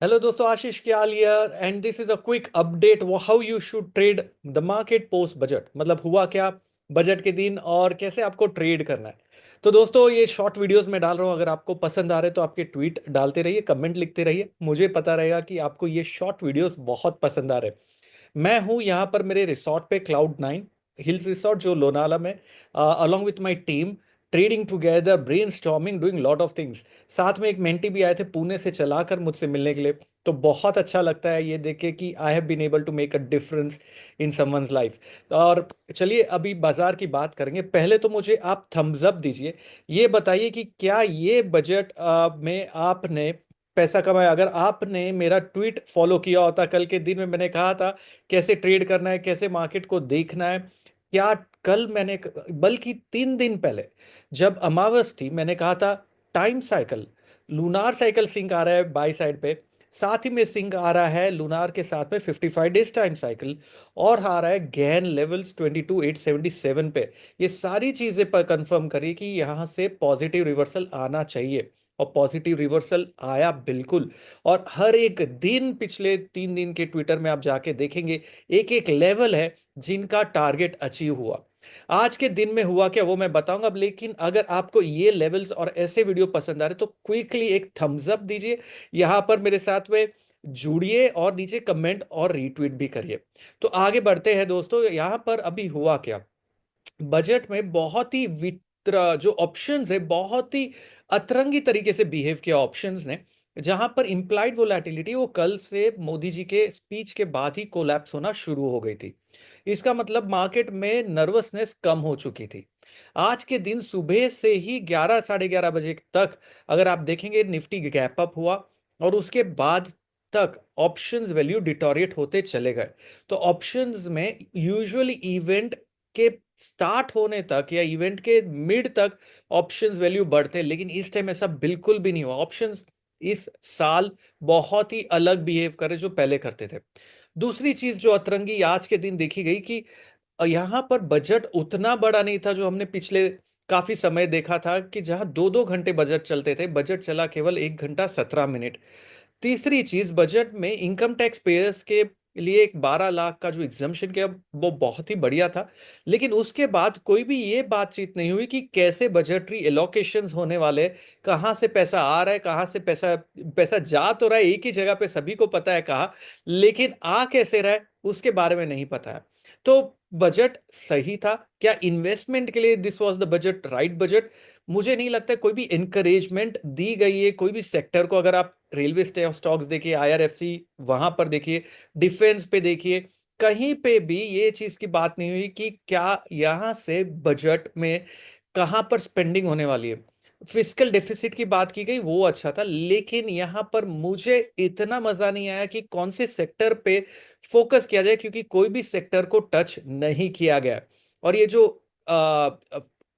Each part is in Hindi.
Hello दोस्तों, Ashish Kyal here and this is a quick update how you should trade the market post budget. मतलब हुआ क्या बजट के दिन और कैसे आपको ट्रेड करना है। तो दोस्तों ये शॉर्ट वीडियोस मैं डाल रहा हूँ, अगर आपको पसंद आ रहे तो आपके ट्वीट डालते रहिए, कमेंट लिखते रहिए, मुझे पता रहेगा कि आपको ये शॉर्ट वीडियोस बहुत पसंद आ रहे हैं। मैं हूँ यहाँ पर मेरे रिसॉर्ट पे, क्लाउड 9 हिल्स रिसॉर्ट जो लोनाला में, along with my team, trading together, brain storming, doing lot of things. साथ में एक मेंटी भी आए थे पुणे से चलाकर मुझसे मिलने के लिए। तो बहुत अच्छा लगता है ये देख के कि I have been able to make a difference in someone's life. और चलिए अभी बाजार की बात करेंगे। पहले तो मुझे आप थम्स अप दीजिए, ये बताइए कि क्या ये बजट में आपने पैसा कमाया। अगर आपने मेरा ट्वीट फॉलो किया होता, कल के दिन में मैंने कहा था कैसे ट्रेड करना है, कैसे मार्केट को देखना है। क्या कल मैंने, बल्कि 3 दिन पहले जब अमावस थी, मैंने कहा था time cycle, lunar cycle sync आ रहा है बाई साइड पे, साथ ही में सिंक आ रहा है लूनार के साथ में 55 डेज टाइम साइकिल, और आ रहा है गैन लेवल्स 22,877 पे। ये सारी चीजें पर कंफर्म करिए कि यहां से पॉजिटिव रिवर्सल आना चाहिए। और पॉजिटिव रिवर्सल आया बिल्कुल। और हर एक दिन पिछले 3 दिन के ट्विटर में आप जाके देखेंगे, एक एक लेवल है जिनका टारगेट अचीव हुआ। आज के दिन में हुआ क्या वो मैं बताऊंगा अब, लेकिन अगर आपको ये लेवल्स और ऐसे वीडियो पसंद आ रहे तो क्विकली एक थम्स अप दीजिए, यहां पर मेरे साथ में जुड़िए और नीचे कमेंट और रीट्वीट भी करिए। तो आगे बढ़ते हैं दोस्तों, यहां पर अभी हुआ क्या। बजट में बहुत ही वित्र जो ऑप्शंस है, बहुत ही अतरंगी तरीके से बिहेव किया ऑप्शंस ने। जहां पर इंप्लाइड वोलेटिलिटी वो कल से मोदी जी के स्पीच के बाद ही कोलैप्स होना शुरू हो गई थी। इसका मतलब मार्केट में नर्वसनेस कम हो चुकी थी। आज के दिन सुबह से ही 11 साढ़े 11 बजे तक अगर आप देखेंगे, निफ्टी गैप अप हुआ और उसके बाद तक ऑप्शंस वैल्यू डिटोरिएट होते चले गए। तो ऑप्शंस में यूजुअली इवेंट के स्टार्ट होने तक या इवेंट के मिड तक ऑप्शंस वैल्यू बढ़ते हैं, लेकिन इस टाइम ऐसा बिल्कुल भी नहीं हुआ। ऑप्शंस इस साल बहुत ही अलग बिहेव करे जो पहले करते थे। दूसरी चीज जो अतरंगी आज के दिन देखी गई कि यहां पर बजट उतना बड़ा नहीं था जो हमने पिछले काफी समय देखा था, कि जहां 2-2 घंटे बजट चलते थे, बजट चला केवल 1 घंटा 17 मिनट। तीसरी चीज, बजट में इनकम टैक्स पेयर्स के लिए एक 12 लाख का जो एग्जम्पशन किया वो बहुत ही बढ़िया था। लेकिन उसके बाद कोई भी ये बातचीत नहीं हुई कि कैसे बजटरी एलोकेशंस होने वाले, कहाँ से पैसा आ रहा है, कहाँ से पैसा पैसा जा तो रहा है एक ही जगह पे, सभी को पता है कहाँ, लेकिन आ कैसे रहा है उसके बारे में नहीं पता है। तो बजट सही था क्या इन्वेस्टमेंट के लिए? This was the budget, right budget. मुझे नहीं लगता कोई भी इंकरेजमेंट दी गई है कोई भी सेक्टर को। अगर आप रेलवे स्टॉक्स देखिए, आईआरएफसी वहां पर देखिए, डिफेंस पे देखिए, कहीं पे भी ये चीज की बात नहीं हुई कि क्या यहां से बजट में कहां पर स्पेंडिंग होने वाली है। फिस्कल डेफिसिट की बात की गई, वो अच्छा था, लेकिन यहां पर मुझे इतना मजा नहीं आया कि कौन से सेक्टर पे फोकस किया जाए, क्योंकि कोई भी सेक्टर को टच नहीं किया गया। और ये जो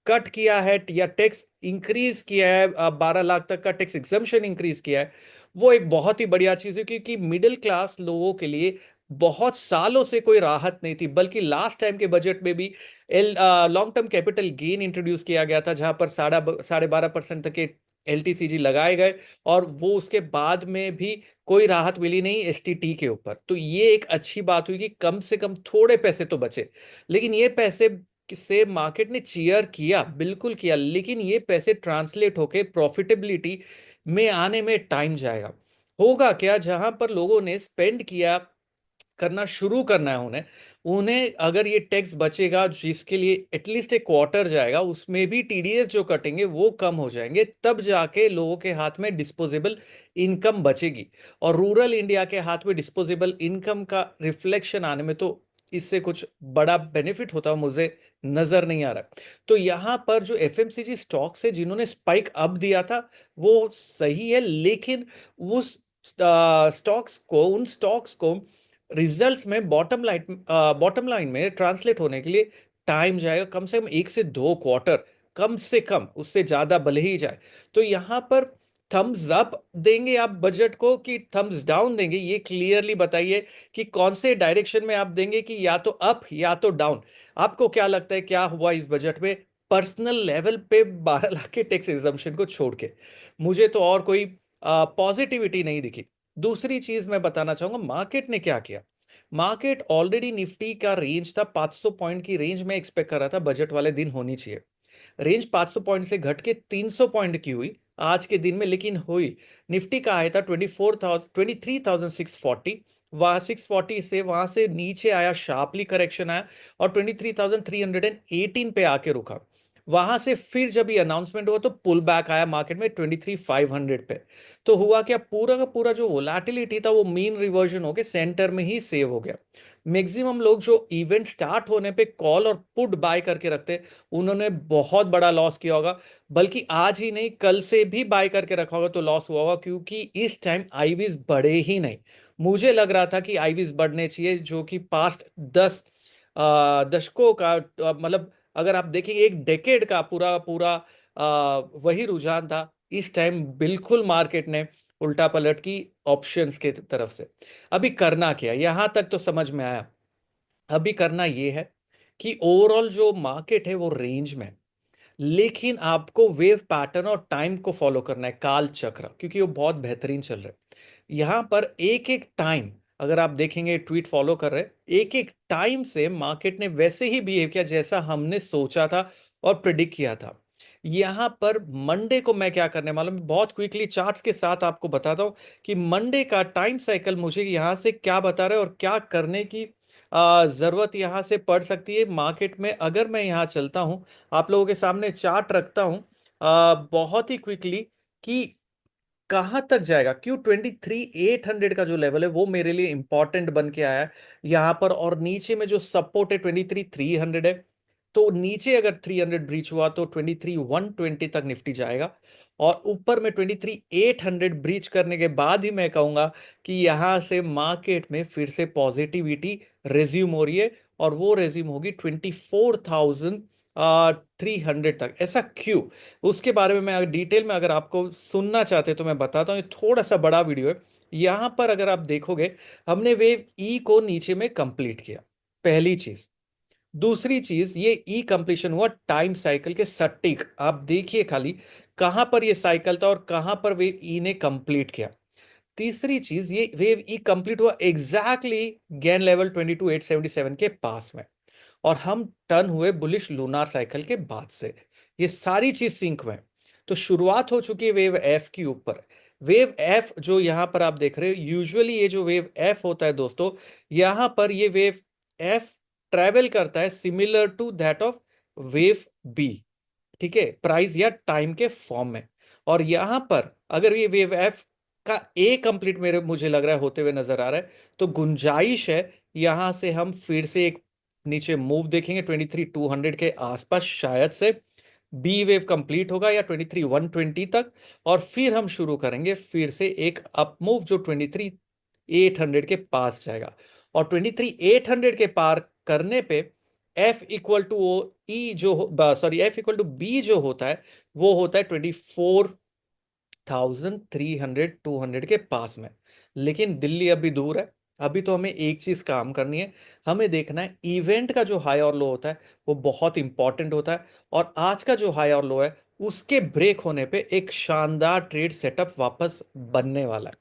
कट किया है या टैक्स इंक्रीज किया है, 12 लाख तक का टैक्स एग्जम्पशन इंक्रीज किया है, वो एक बहुत ही बढ़िया चीज है, क्योंकि मिडिल क्लास लोगों के लिए बहुत सालों से कोई राहत नहीं थी। बल्कि लास्ट टाइम के बजट में भी long term capital gain introduce किया गया था, जहां पर 12.5% तक के एलटीसीजी लगाए गए, और वो उसके बाद में भी कोई राहत मिली नहीं एसटीटी के ऊपर। तो ये एक अच्छी बात हुई कि कम से कम थोड़े पैसे तो बचे। लेकिन ये पैसे से मार्केट ने चीयर किया, बिल्कुल किया, लेकिन ये पैसे ट्रांसलेट होके प्रॉफिटेबिलिटी में आने में टाइम जाएगा। होगा क्या, जहां पर लोगों ने स्पेंड किया, करना शुरू करना है उन्हें, उन्हें अगर ये टैक्स बचेगा जिसके लिए एटलीस्ट एक क्वार्टर जाएगा, उसमें भी टीडीएस जो कटेंगे वो कम हो जाएंगे, तब जाके लोगों के हाथ में डिस्पोजेबल इनकम बचेगी। और रूरल इंडिया के हाथ में डिस्पोजेबल इनकम का रिफ्लेक्शन आने में तो इससे कुछ बड़ा बेनिफिट होता मुझे नजर नहीं आ रहा। तो यहां पर जो एफएमसीजी स्टॉक्स है जिन्होंने स्पाइक अप दिया था वो सही है, लेकिन उस स्टॉक्स को, उन स्टॉक्स को रिजल्ट्स में बॉटम लाइन में ट्रांसलेट होने के लिए टाइम जाएगा, कम से कम 1 से 2 क्वार्टर, कम से कम, उससे ज्यादा भले ही जाए। तो यहां पर थम्स अप देंगे आप बजट को कि थम्स डाउन देंगे, ये क्लियरली बताइए कि कौन से डायरेक्शन में आप देंगे, कि या तो अप या तो डाउन। आपको क्या लगता है क्या हुआ इस बजट में, पर्सनल लेवल पे 12 लाख के टैक्स एग्जम्पशन को छोड़ के? मुझे तो और कोई पॉजिटिविटी नहीं दिखी। दूसरी चीज मैं बताना चाहूंगा मार्केट ने क्या किया। मार्केट ऑलरेडी निफ्टी का रेंज था 500 पॉइंट की रेंज में एक्सपेक्ट कर रहा था बजट वाले दिन होनी चाहिए। रेंज 500 पॉइंट से घट के 300 पॉइंट की हुई आज के दिन में, लेकिन हुई। निफ्टी का आया था 23,640। वहां 640 से वहां से नीचे आया, शार्पली करेक्शन आया और 23,318 पे आके रुका। वहां से फिर जब ये अनाउंसमेंट हुआ तो पुल बैक आया मार्केट में 23,500 पे। तो हुआ क्या, पूरा का पूरा जो वोलेटिलिटी था वो मीन रिवर्जन होके सेंटर में ही सेव हो गया। मैक्सिमम लोग जो इवेंट स्टार्ट होने पे कॉल और पुट बाय करके रखते, उन्होंने बहुत बड़ा लॉस किया होगा। बल्कि आज ही नहीं, कल से भी बाय करके रखा होगा तो लॉस हुआ होगा, क्योंकि इस टाइम आईवीज बढ़े ही नहीं। मुझे लग रहा था कि आईवीज बढ़ने चाहिए, जो कि पास्ट 10 दशकों का मतलब अगर आप देखेंगे एक डेकेड का पूरा पूरा वही रुझान था। इस टाइम बिल्कुल मार्केट ने उल्टा पलट की ऑप्शंस के तरफ से। अभी करना क्या, यहां तक तो समझ में आया। अभी करना यह है कि ओवरऑल जो मार्केट है वो रेंज में है, लेकिन आपको वेव पैटर्न और टाइम को फॉलो करना है, काल चक्र, क्योंकि वो बहुत बेहतरीन चल रहा है। यहां पर एक एक टाइम, अगर आप देखेंगे ट्वीट फॉलो कर रहे, एक एक टाइम से मार्केट ने वैसे ही बिहेव किया जैसा हमने सोचा था और प्रिडिक्ट किया था। यहां पर मंडे को मैं क्या करने वाला हूं, बहुत क्विकली चार्ट्स के साथ आपको बताता हूं कि मंडे का टाइम साइकिल मुझे यहां से क्या बता रहा है और क्या करने की जरूरत यहां से पड़ सकती है मार्केट में। अगर मैं यहां चलता हूं, आप लोगों के सामने चार्ट रखता हूं बहुत ही क्विकली कि कहां तक जाएगा। क्यों 23,800 का जो लेवल है वो मेरे लिए इंपॉर्टेंट बन के आया है यहां पर, और नीचे में जो सपोर्ट है 23,300 है। तो नीचे अगर 300 ब्रीच हुआ तो 23,120 तक निफ्टी जाएगा, और ऊपर में 23,800 ब्रीच करने के बाद ही मैं कहूंगा कि यहां से मार्केट में फिर से पॉजिटिविटी रेज्यूम हो रही है, और वो रेज्यूम होगी 24,300 तक। ऐसा क्यों, उसके बारे में मैं डिटेल में अगर आपको सुनना चाहते तो मैं बताता हूँ। ये थोड़ा सा बड़ा वीडियो है। यहां पर अगर आप देखोगे, हमने वेव ई को नीचे में कंप्लीट किया, पहली चीज। दूसरी चीज, ये ई कंप्लीशन हुआ टाइम साइकिल के सटीक। आप देखिए खाली कहां पर ये साइकिल था और कहां पर वेव ई ने कंप्लीट किया। तीसरी चीज, ये वेव ई कंप्लीट हुआ एग्जैक्टली गेन लेवल 22,877 के पास में, और हम टर्न हुए बुलिश लूनार साइकिल के बाद से। ये सारी चीज सिंक में। तो शुरुआत हो चुकी है वेव एफ की ऊपर। वेव एफ जो यहां पर आप देख रहे हो, यूजुअली ये जो वेव एफ होता है दोस्तों, यहां पर ये वेव एफ ट्रेवल करता है similar to that of wave B, ठीक है, प्राइस या टाइम के फॉर्म में। और यहां पर अगर ये वेव एफ का ए कंप्लीट मेरे मुझे लग रहा है होते हुए नजर आ रहा है, तो गुंजाइश है यहां से हम फिर से एक नीचे मूव देखेंगे 23,200 के आसपास शायद से। बी वेव कंप्लीट होगा या 23,120 तक, और फिर हम शुरू करेंगे फिर से एक अप मूव जो 23,800 के पास जाएगा। और 23,800 के पार करने पे F equal to O E जो sorry F equal to B जो होता है वो होता है 24,300 200 के पास में। लेकिन दिल्ली अभी दूर है। अभी तो हमें एक चीज काम करनी है, हमें देखना है इवेंट का जो हाई और लो होता है वो बहुत इंपॉर्टेंट होता है। और आज का जो हाई और लो है उसके ब्रेक होने पे एक शानदार ट्रेड सेटअप वापस बनने वाला है,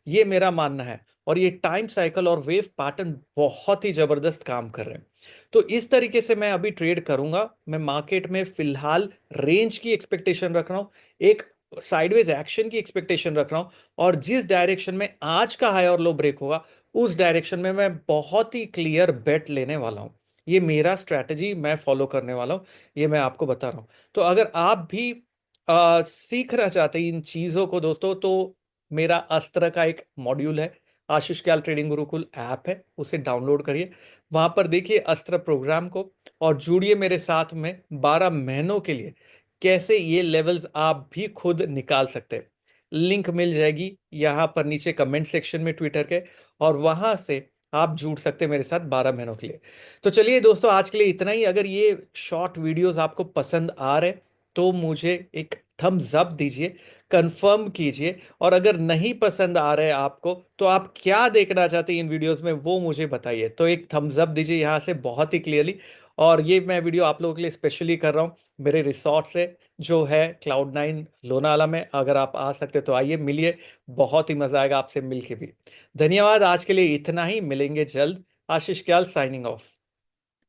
ये मेरा मानना है। और ये टाइम साइकिल और वेव पैटर्न बहुत ही जबरदस्त काम कर रहे हैं। तो इस तरीके से मैं अभी ट्रेड करूंगा। मैं मार्केट में फिलहाल रेंज की एक्सपेक्टेशन रख रहा हूं, एक साइडवेज एक्शन की एक्सपेक्टेशन रख रहा हूं, और जिस डायरेक्शन में आज का हाई और लो ब्रेक होगा उस डायरेक्शन में मैं बहुत ही क्लियर बेट लेने वाला हूं। ये मेरा स्ट्रैटेजी मैं फॉलो करने वाला हूं, ये मैं आपको बता रहा हूं। तो अगर आप भी सीखना चाहते हैं इन चीजों को दोस्तों, तो मेरा अस्त्र का एक मॉड्यूल है, आशीष क्याल ट्रेडिंग गुरुकुल ऐप है, उसे डाउनलोड करिए। वहां पर देखिए अस्त्र प्रोग्राम को, और जुड़िए मेरे साथ में 12 महीनों के लिए। कैसे ये लेवल्स आप भी खुद निकाल सकते हैं, लिंक मिल जाएगी यहां पर नीचे कमेंट सेक्शन में ट्विटर के, और वहां से आप जुड़ सकते हैं मेरे साथ 12 महीनों के लिए। तो चलिए दोस्तों, आज के लिए इतना ही। अगर ये शॉर्ट वीडियोस आपको पसंद आ रहे तो मुझे एक थम्स अप दीजिए, कंफर्म कीजिए। और अगर नहीं पसंद आ रहे आपको तो आप क्या देखना चाहते हैं इन वीडियोस में वो मुझे बताइए, तो एक थम्स अप दीजिए यहां से बहुत ही क्लियरली। और ये मैं वीडियो आप लोगों के लिए स्पेशली कर रहा हूँ मेरे रिसॉर्ट से, जो है Cloud9 लोनावाला में। अगर आप आ सकते तो आइए, मिलिए, बहुत ही मजा आएगा आपसे मिलके भी। धन्यवाद, आज के लिए इतना ही, मिलेंगे जल्द। आशीष क्याल साइनिंग ऑफ।